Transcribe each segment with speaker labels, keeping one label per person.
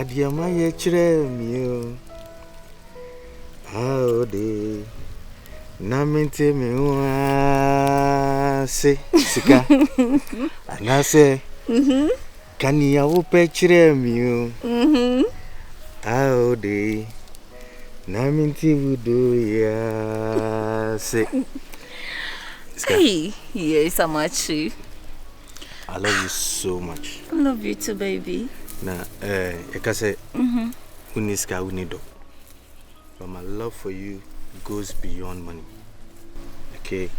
Speaker 1: Kadiama ye chiremio. How de Namente me se Sika. And I say, can you picture me? How de Namente would do ya say.
Speaker 2: Hey, yes, so much.
Speaker 1: I love you so much.
Speaker 2: I love you too, baby.
Speaker 1: Now, I can say, Uniska, Unido. But my love for you goes beyond money. Okay?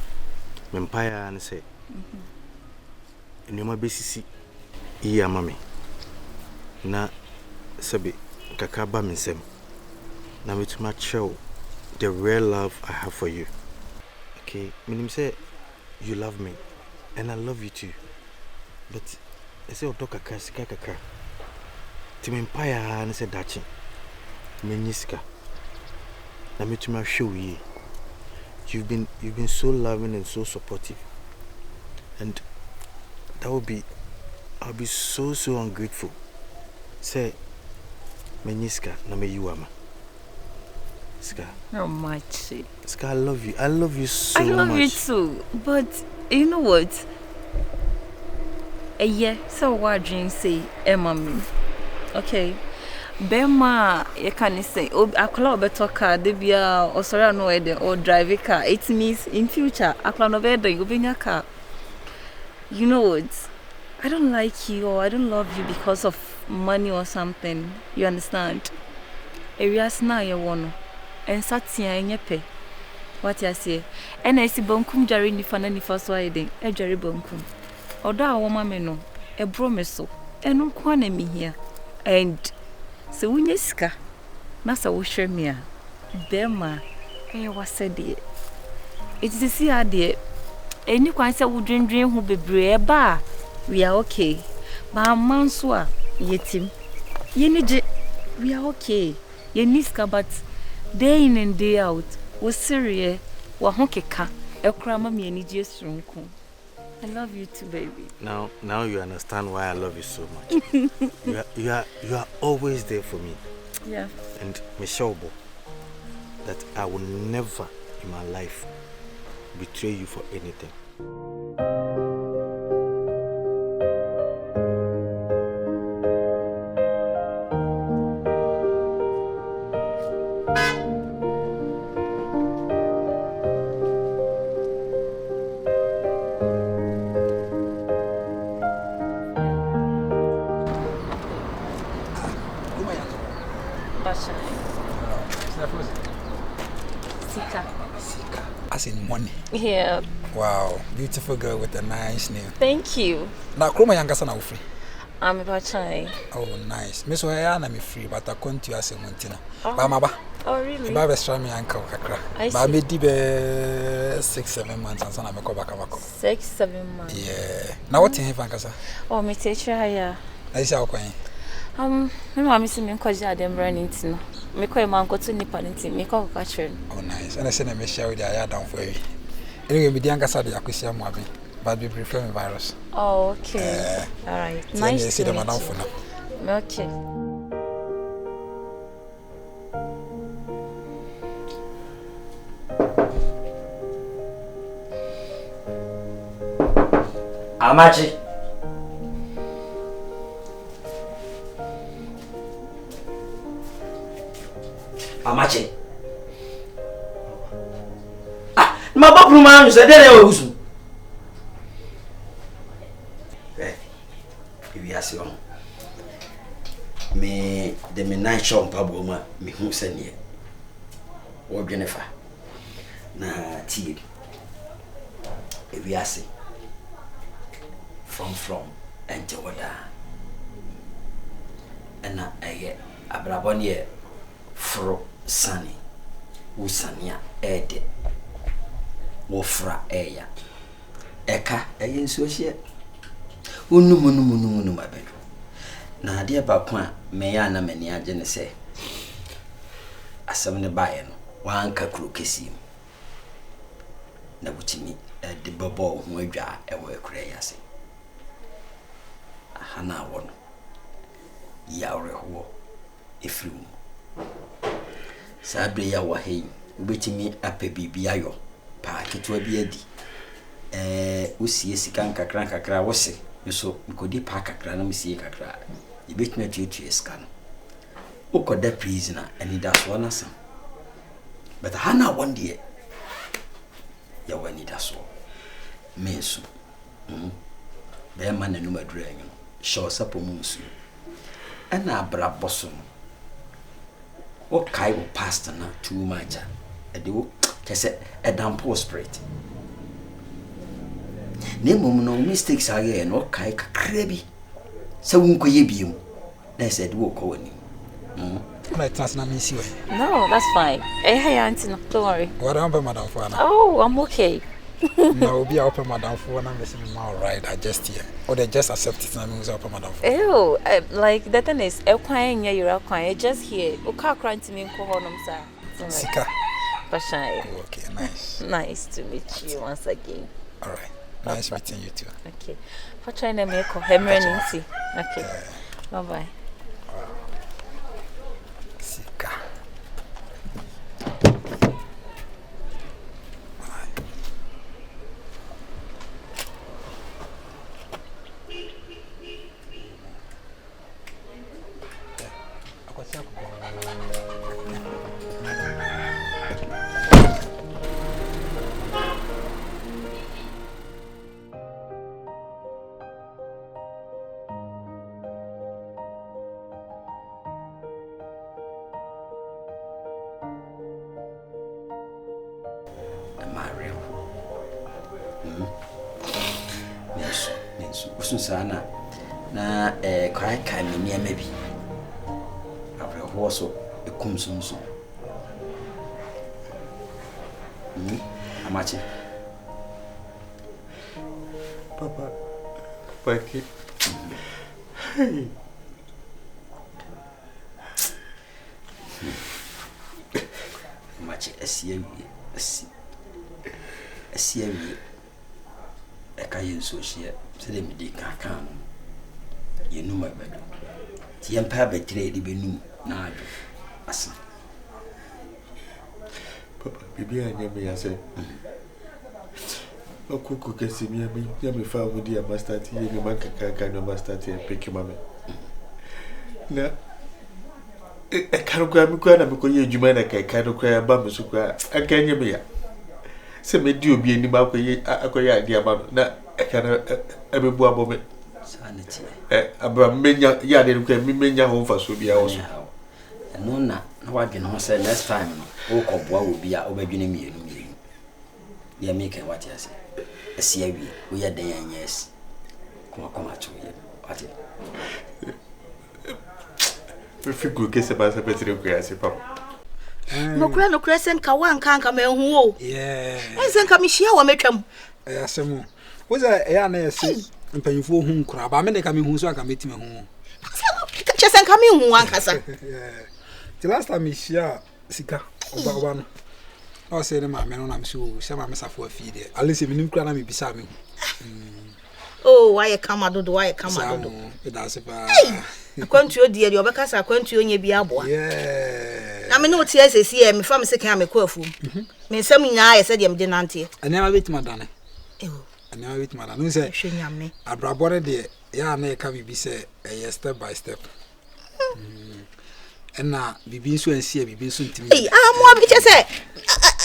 Speaker 1: Empire and say, and you my basis, iya mami. Na sabi kakaba minsem. Na me to show the real love I have for you. Okay? Meaning say you love me, and I love you too. But I say otoka kasika kaka. Tim empire and say dachi. Meniska. Na me to show you. You've been so loving and so supportive. And I'll be so ungrateful. Say Meniska na me you ama. Ska.
Speaker 2: How much?
Speaker 1: Ska, I love you. I love you so much.
Speaker 2: I love you too. But you know what? Yeah, so what dream say mommy. Okay. Bema, you can say, I call better car, they be or sorry, no, or drive a car. It means in future, I plan over there, you bring a car. You know what? I don't like you or I don't love you because of money or something. You understand? Areas now you want, and Satya in your pay. What I say, and I see Bonkum Jerry Nifan and Nifas Riding, a Jerry Bonkum. Or that woman, no, a bromeso, and no corner me here. And so when you ska, Nasa will share me. Bema, I was said it. It's the sea idea. And you can say, would dream who be brave bar. We are okay. But a man's wa, yetim. Yenije, we are okay. Yeniska, but day in and day out was serious. Wa honkeka, a crama me and just runkum. I love you too, baby.
Speaker 1: Now you understand why I love you so much. you are always there for me.
Speaker 2: Yeah.
Speaker 1: And Michelle, that I will never in my life betray you for anything.
Speaker 2: Sika.
Speaker 3: As in money.
Speaker 2: Yeah.
Speaker 3: Wow, beautiful girl with a nice name.
Speaker 2: Thank you.
Speaker 3: Now, Chroma Yankasa now free.
Speaker 2: I'm about to.
Speaker 3: Oh, nice. Miss Wayana, I'm free, but I can't you as a Montina. Bamaba.
Speaker 2: Oh, really?
Speaker 3: Baba Strami Uncle Kakra. But I did 6-7 months and son of a cobacco.
Speaker 2: 6-7 months.
Speaker 3: Yeah. Now, what in Hankasa?
Speaker 2: Oh, me teacher, yeah.
Speaker 3: I say, okay.
Speaker 2: My mom is in Koja, them running to me. Call my uncle to Nippon and me call Catherine.
Speaker 3: Oh, nice. And I send a message with the eye down for you. Anyway, with the Yankasa, the Akusia Mabi, but we prefer virus.
Speaker 2: Oh, okay. All right. Nice to see them now for now. Okay.
Speaker 4: Amachi. Amachi. Ah, my papa man you said there was. Eh. If you ask you. Me the night show pabo ma me hu sene. O Jennifer. Na tii. If you ask from and Jawada. And I abrabonye fro sunny usania ede wofra eya eka eyin so hie unumunumunumunu mabedo na ade ba ko a me ya na mani age ne se asem ne bae no wanka kuro kesi na butimi de bobo ho adwa ewo ekure yase hana wono yawre ho efiri mu sabre ya wa hei ubetimi ape bibia yo pa ketwa bi adi usie sika nkakra wose so nkodi pa kakra na msie kakra ibetimi atuatua sika no ukoda prisoner and that's one asa but hana one day ya wani daso mesu be man na madura enyo show sapo munsu ana abra boso o kai wo pastor na too much e de wo kese e dampo spirit ne mum no mistakes are no kai kakra bi se wonko ye biem na said wo ko wani
Speaker 3: Like that's not me see.
Speaker 2: No, that's fine. Hey, auntie, no, don't worry.
Speaker 3: What am Madam Fana?
Speaker 2: Oh, I'm okay.
Speaker 3: No, be open Madam Fana. I'm missing all right. I just here. Or they just accept it. I'm open Madam Fana.
Speaker 2: Oh, like the thing is, quiet, you're quiet. Just here. Okay, crying to me, kohonum sir.
Speaker 3: Sika.
Speaker 2: Bashai.
Speaker 3: Okay, nice.
Speaker 2: Nice to meet you once again.
Speaker 3: All right. Nice meeting you too.
Speaker 2: Okay. For trying to make a hemorrhage. Okay. Bye bye.
Speaker 3: Sika.
Speaker 4: Susana na kai kai me niam bi afre ho so ekum sunsun amachi
Speaker 1: papa ki
Speaker 4: amachi asia wi ekayin so hie se de medi kakan yenu mabedo ti yempa betre de benum na ado asa
Speaker 1: papa bibi anya me ya se okuku kesi mi ya me fa wodi ya master ti ye me makaka no master ti pick mama na karuka mi kwa na me koye adwuma na kai karuka ba me so kwa akanya me ya se me di obi ani ba akoye ade aba no na kana ebebu abome
Speaker 4: sanity
Speaker 1: abra menya ya de kwa mi menya ho fa so bia wo so
Speaker 4: no na wadwe no say next time no wo koboa wo bia obadwene mienu ya make what you say asia wi wo ya den yes kuma cho ye ati
Speaker 1: figu ke se ba se petre ko ya se papa
Speaker 5: no kura sen ka wanka nka me hu o sen ka me hia wa metwam
Speaker 3: asemu wo za ya na yesi mpanyifo hu nkura ba me de ka me hu so aka metime hu
Speaker 5: che sen ka me hu ankasa
Speaker 3: the last time me share sika oba no o se ne ma me no na me so se ma me safo afi de alise me nim kura na me bisa me
Speaker 5: oh why come adodo it does ba akwantu odi e obeka sa akwantu onye bi aboa na me no tie sesi e me fam se kan me ko afu me nsam nya ye se de me de nante
Speaker 3: anema betima dane anema betima dane no se
Speaker 5: hwenyame
Speaker 3: abrabore de ya na e ka bibi se step by step na bibi nso ansi bibi nso ntimi
Speaker 5: mo abi che se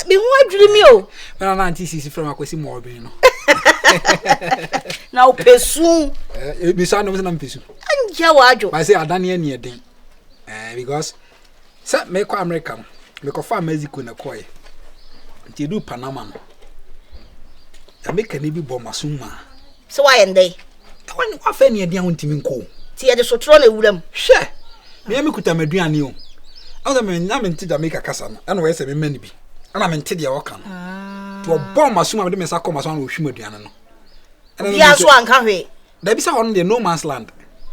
Speaker 5: bi hu adwiri mi o
Speaker 3: na anti sisi from akwesi mo obin no
Speaker 5: na opesu
Speaker 3: bi sa no na mpesu
Speaker 5: anja wajo
Speaker 3: I say adane ani eden because sa me ko America me ko fa Mexico na koy nti du Panama no America ni bi bo masuma
Speaker 5: so why ndey
Speaker 3: tawani kwa fa ni eden ho ntimi nko
Speaker 5: ti ye de sotro na ewuram
Speaker 3: hwe me amikuta maduane o awu me nya me nti Jamaica kasa no ana we se me mani bi ana me nti de woka no to bo masuma me de me sa ko masuma no hwi maduane no
Speaker 5: ya so anka hwe
Speaker 3: da bi sa hono de no man's land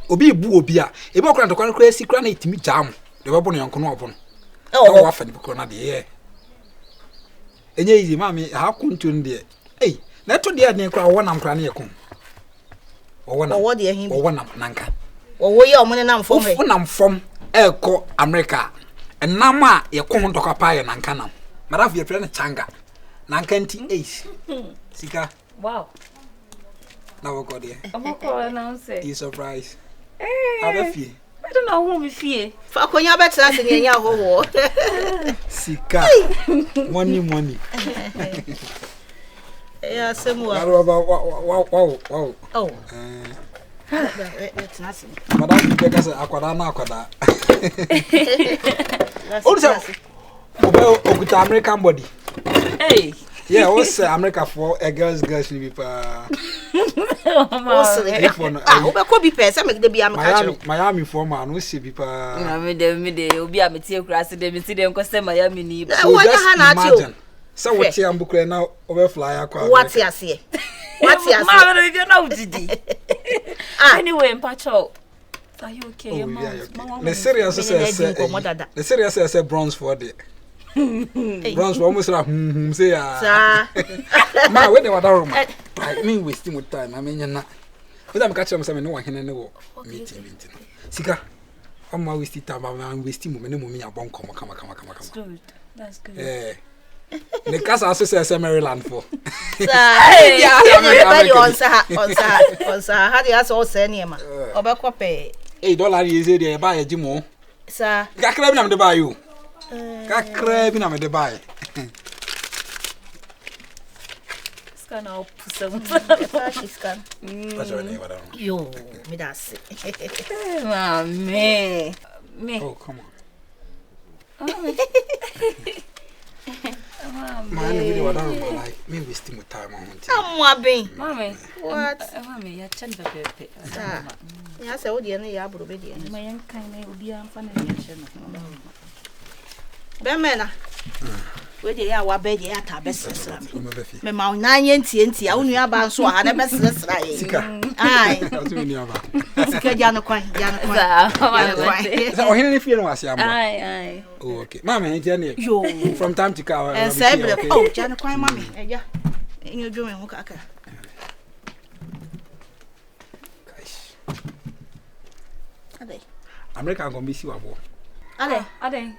Speaker 3: obi ebu obi a ebe okran to kwan kra si kra na itimi jam de babo no yanko no obo no wa fa ni bikro na de ye enye izi mami ha kuntu nde na to de ade kra wo nam kra na yekon wo nam
Speaker 5: wo de hin
Speaker 3: wo nam nanka
Speaker 5: wo ye o mo ne nam fom he
Speaker 3: wo nam fom eko America enama ye ko ndokwa pa ye nanka nam madaf ye friend changa nanka nti ace Sika
Speaker 2: wow
Speaker 3: na woko de
Speaker 2: amako na say
Speaker 3: you surprise
Speaker 2: abafie I don't know who we fear.
Speaker 5: Fa konya betra se ne nya hoho.
Speaker 3: Sika. Money.
Speaker 5: Yeah, semu.
Speaker 3: Wow.
Speaker 5: Oh.
Speaker 3: It's nice. Madam, you get us akwada na akwada. Also, Okuta American body.
Speaker 2: Hey.
Speaker 3: Yeah, what's America for a girls be Miami for man, we see people.
Speaker 2: Me obi a metie krase de meti dem ko se Miami ni.
Speaker 3: Imagine. So what you am book now over fly akwa.
Speaker 5: What you say? What you say?
Speaker 2: Ma no you know didi. Anyway, mpacho. Are you okay, your mom?
Speaker 3: The serious say bronze for the bronze for almost like say ma we dey wada room I mean wasting with time I mean you na we am catch am say me no wan hene ne wo meeting Sika am wasting time am wasting moment me nya bon come kama
Speaker 2: that's good
Speaker 3: the casa also say Maryland for
Speaker 5: everybody on sa how dey ask all say niam obekọ pe
Speaker 3: $8 is there buy a jimo
Speaker 5: sa
Speaker 3: kakra bi na me buy you kakra bi na me buy
Speaker 2: scan out some
Speaker 5: scan yo me that's
Speaker 2: me
Speaker 3: oh come on man video I don't like me wasting my time on it
Speaker 2: mommy
Speaker 5: what
Speaker 2: mommy ya chanda pepe
Speaker 5: ya say odi na ya buru be di
Speaker 2: ma yan kan na obi an fa na ya chena
Speaker 5: be mena we dey ya wa be dey ata be sesra me ma unanye ntie a unu aba nso ha na be sesra ye ai Sika jano kwan
Speaker 3: so o hene fie no wase am
Speaker 2: ai
Speaker 3: oh okay mama en jane
Speaker 5: yo
Speaker 3: from time to car
Speaker 5: and say oh jano kwan mama eja enyo dwo me ho kaka ade
Speaker 3: America go be si wabo
Speaker 5: ade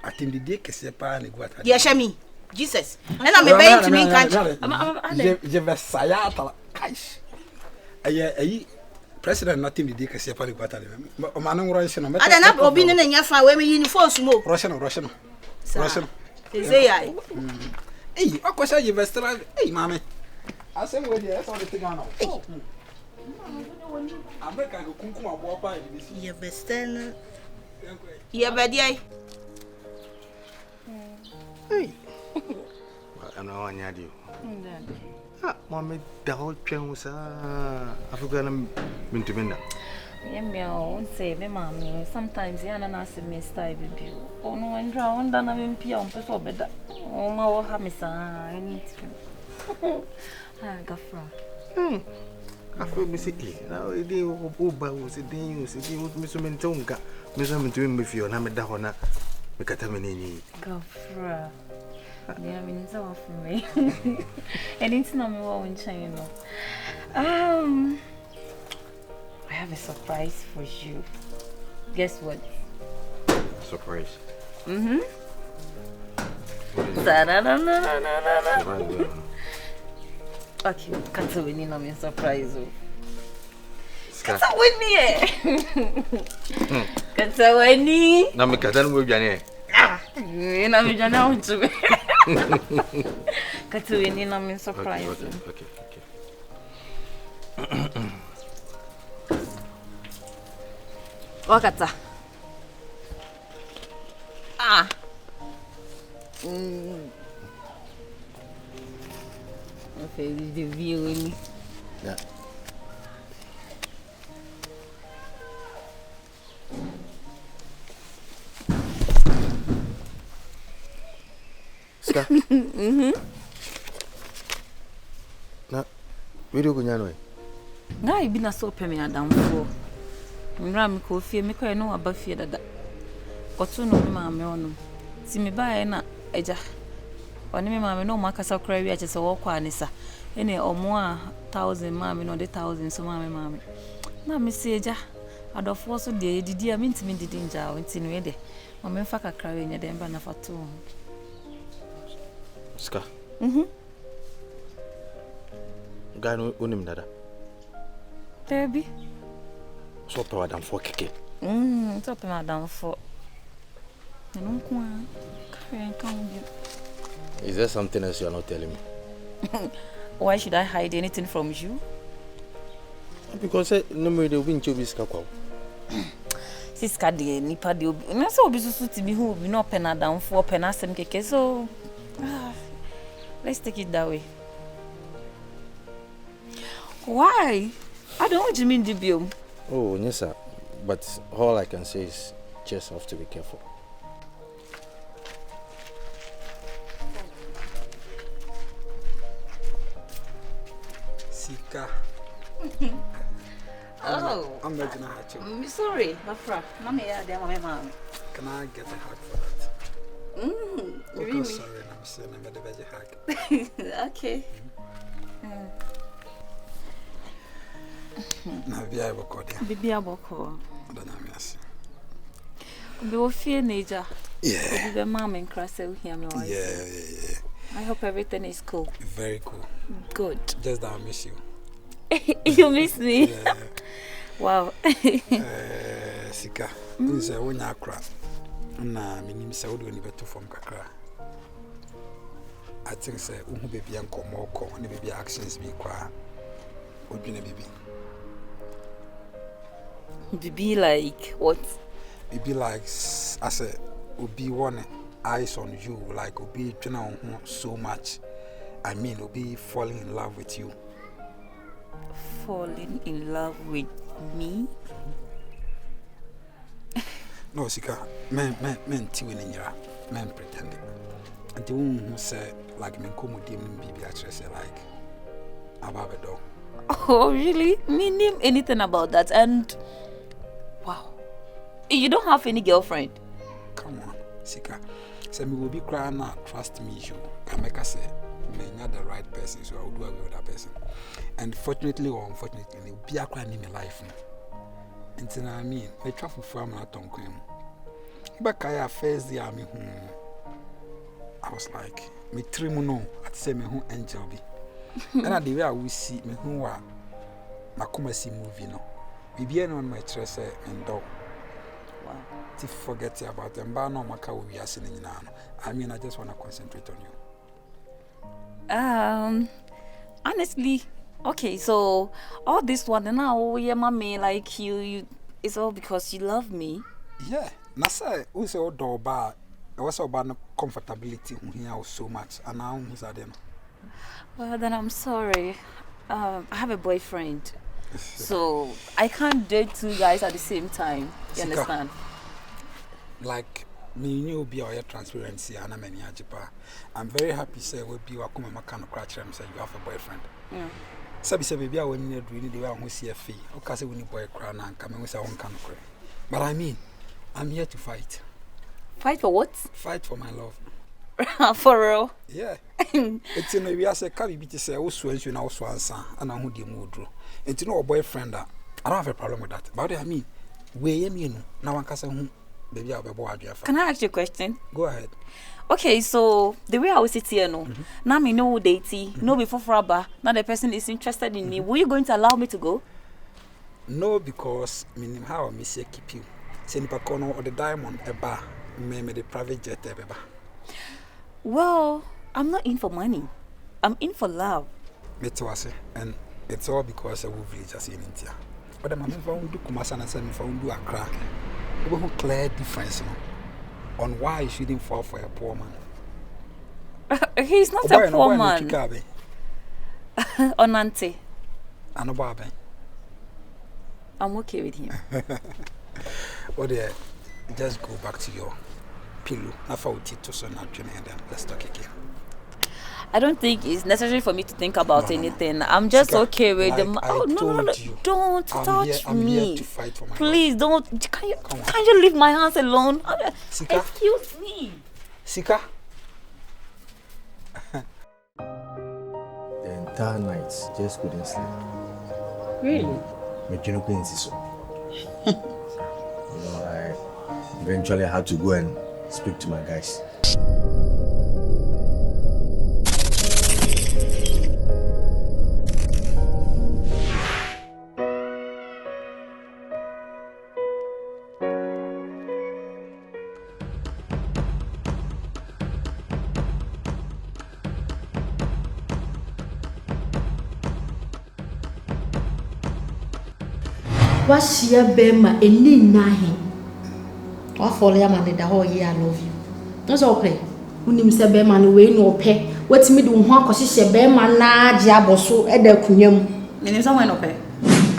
Speaker 3: atim de de kese pa na guata
Speaker 5: dia shami Jesus na me be ntimi kan
Speaker 3: je vais saya ata kaish ayi president nothing did kase pa ni guata le o ma nan Russia no
Speaker 5: ada na obi ne nya fa we me uniform sumo
Speaker 3: Russia
Speaker 5: say ai
Speaker 3: eh akwasha je vestra eh mame asem we dey so the thing now America go kunkum abo pa ni si
Speaker 5: ye vestra ye badi ai
Speaker 1: ana wanya dio Mama, the whole train was African mintimina.
Speaker 2: Yemio, say, me mammy, sometimes Yana Nasi may stay with you. Oh, no, and drown down a pier on Peso better. Oh, my, Hamisa, I need to. Ah, Gafra.
Speaker 1: I feel me sick. Now, it is Uba was a day you see with Miss Mentonga, Miss Menton with you, and I'm a dahona. Mekatamini.
Speaker 2: Gafra. Yeah, I mean, it's all for me. And it's not me what in China. I have a surprise for you. Guess what?
Speaker 1: Surprise.
Speaker 2: Okay, can't win in on surprise. Can't win me. Can't win me.
Speaker 1: Now, me can't move your
Speaker 2: na me jana untu. Katu ni na me surprise.
Speaker 1: Okay.
Speaker 2: Wakata. Okay, the view.
Speaker 1: Yeah. Na video kunyano
Speaker 2: na ibi na so peme adamfo mra me ko fie me ko no aba fie dada koto no me maame ono ti me ba na eja oni me maame no makasa kra wi ache se wo kwa anisa ene omo a 1000 maame no de 1000 so maame na me se eja Adofo so de didi a mentimi didi nja o ntini we de. Ma memfa kakra we nya de mba na fato.
Speaker 1: Sika. Gano unim dada.
Speaker 2: Baby.
Speaker 1: So pe wadam for keke.
Speaker 2: So pe madam for. No kwa.
Speaker 1: Is there something else you are not telling me?
Speaker 2: Why should I hide anything from you?
Speaker 1: Because no me dey win chobi Sika kwa.
Speaker 2: Siska de nipa de obi. Na so obi susu ti bi hu obi no pe na down for pe na asem keke so let's take it that way. Why? I don't want you mean DBO.
Speaker 1: Oh, yes sir. But all I can say is just have to be careful.
Speaker 3: Sika.
Speaker 2: Oh.
Speaker 3: I'm not gonna hurt you.
Speaker 2: I'm sorry, Afra. Mama, yeah, they are my mom.
Speaker 3: Can I get a hug for that?
Speaker 2: Really?
Speaker 3: Sorry, I'm saying I'm a veggie hug.
Speaker 2: Okay.
Speaker 3: Now, be able to go there.
Speaker 2: Bibi aboko.
Speaker 3: I don't know, yes.
Speaker 2: Be wo fear nature.
Speaker 3: Yeah.
Speaker 2: Be mom and cross out here, my wife.
Speaker 3: Yeah.
Speaker 2: I hope everything is cool.
Speaker 3: Very cool.
Speaker 2: Good.
Speaker 3: Just that I miss you.
Speaker 2: You miss me?
Speaker 3: Yeah.
Speaker 2: Wow.
Speaker 3: Sika, you say when you cry, na me nim say we do any better from kakra. I think say who baby and come more come, any baby actions be kwa. What do you baby?
Speaker 2: Bibi like what?
Speaker 3: Baby like I say, be one eyes on you, like be trying on so much. I mean, be falling in love with you.
Speaker 2: Falling in love with me?
Speaker 3: No, Sika, men tiwin in your men pretending. And the one who say like men come with him baby actually say like about the dog.
Speaker 2: Oh really? Me name anything about that and wow. You don't have any girlfriend?
Speaker 3: Come on, Sika. Say me will be crying now, trust me you. I make us say me not the right person, so I will do away with that person. And fortunately or unfortunately, be a crying in my life. And then I mean, I travel from not on cream. But I first day I was like, me trimuno at say me who angel be. And at the way I will see me who are Makuma see movie no. We be on my dress and dog.
Speaker 2: Wow.
Speaker 3: To forget about them, but no maka we are seeing now. I mean, I just want to concentrate on you.
Speaker 2: Honestly, okay, so all this one now, yeah, mommy, like you, it's all because you love me.
Speaker 3: Yeah, Nasa, we say, oh, door bar, I was about comfortability here so much, and now who's at them?
Speaker 2: Well, then I'm sorry. I have a boyfriend, so I can't date two guys at the same time. You
Speaker 3: Sika,
Speaker 2: understand?
Speaker 3: Like me, you be our transparency, and I'm very happy. Say, we be a come and kind crash them. Say you have a boyfriend.
Speaker 2: Yeah.
Speaker 3: Sabi say baby, I will need the way I want see a fee. Okay, say we need boy crown and come with our own kind of cry. But I mean, I'm here to fight.
Speaker 2: Fight for what?
Speaker 3: Fight for my love.
Speaker 2: For real?
Speaker 3: Yeah. It's in a way I say, can be to say, also, as you know, answer, and I'm who mood. It's no boyfriend. I don't have a problem with that. But I mean, where you know, now I can say, baby, I'll be bored.
Speaker 2: Can I ask you a question?
Speaker 3: Go ahead.
Speaker 2: Okay, so the way I was sit here, no, now me know dating, no before Fraba, now the person is interested in me. Were you going to allow me to go?
Speaker 3: No, because meaning how I miss keep you. Send Pacono or the diamond a bar, me the private jet ever.
Speaker 2: Well, I'm not in for money. I'm in for love.
Speaker 3: And it's all because of villagers in India. But I'm found to Kumasan and send me found do a crack. We will clear difference on why you shouldn't fall for a poor man.
Speaker 2: He's not a poor man. Onante.
Speaker 3: Anobabe.
Speaker 2: I'm okay with him.
Speaker 3: Well, there, just go back to your pillow. I found it to so now, and then let's talk again.
Speaker 2: I don't think it's necessary for me to think about anything. I'm just Sika, okay with
Speaker 3: like
Speaker 2: them. Oh no! Don't touch
Speaker 3: I'm
Speaker 2: me.
Speaker 3: Here to fight for my
Speaker 2: Please
Speaker 3: life.
Speaker 2: don't. Can you leave my hands alone?
Speaker 3: Sika?
Speaker 2: Excuse me.
Speaker 3: Sika.
Speaker 1: The entire night, just couldn't sleep.
Speaker 2: Really?
Speaker 1: Me I eventually had to go and speak to my guys.
Speaker 6: What's your bema any nahi? What for your man the whole year I love you. That's okay. When you say bema no way no pay. What's me do one cause she bema na diaboso e de kunyam.
Speaker 2: Meaning someone no pay.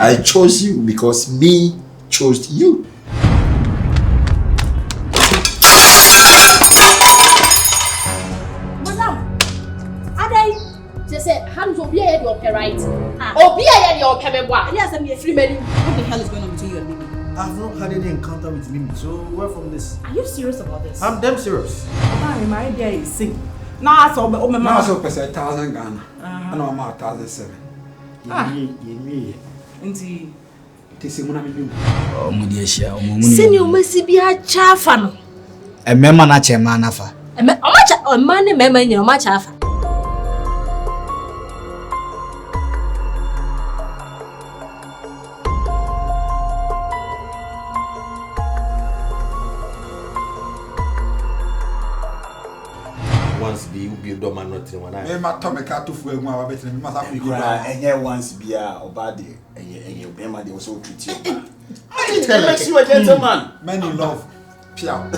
Speaker 7: I chose you because me chose you.
Speaker 6: Madam, Adai, she said, hands will be at your right. Or be at your pebble. Yes, I'm a free man.
Speaker 2: What the hell is going on between you and Mimi?
Speaker 1: I've not had any encounter with Mimi, so where from this?
Speaker 6: Are you serious about this?
Speaker 1: I'm damn serious.
Speaker 8: My idea is sing. Now I saw my mama.
Speaker 3: Now so pesa 1,000 Ghana. And I'm 1,007.
Speaker 8: Indeed.
Speaker 3: Tisimuna mi.
Speaker 4: Oh, Mudiasia,
Speaker 6: Senior Messibia Chafano.
Speaker 4: a member not a man of her.
Speaker 6: A man, a member in your match after.
Speaker 1: Once be do man not in one eye.
Speaker 3: Me ma to me ka to fu egu a betre me ma sa ku
Speaker 7: Enye once bia obade enye obema dey also treat you.
Speaker 1: Tell us you a gentleman.
Speaker 3: Men in love. Pia.